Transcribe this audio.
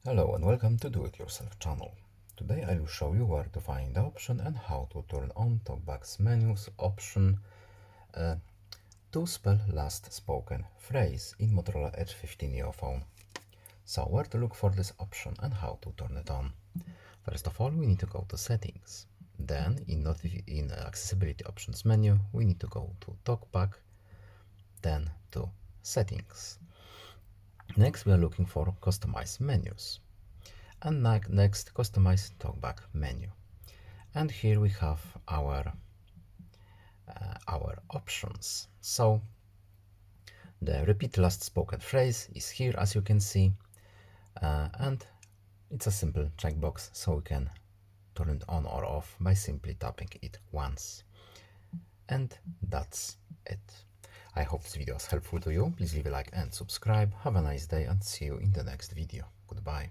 Hello and welcome to Do It Yourself channel. Today I will show you where to find the option and how to turn on TalkBack's menus option uh, to spell last spoken phrase in Motorola Edge 15 Neo phone. So where to look for this option and how to turn it on. First of all, we need to go to settings. Then in accessibility options menu, we need to go to TalkBack, then to settings. Next we are looking for customize menus. And next customize TalkBack menu, and here we have our options. So the repeat last spoken phrase is here, as you can see, and it's a simple checkbox, so we can turn it on or off by simply tapping it once. And that's it. I hope this video was helpful to you. Please leave a like and subscribe. Have a nice day and see you in the next video. Goodbye.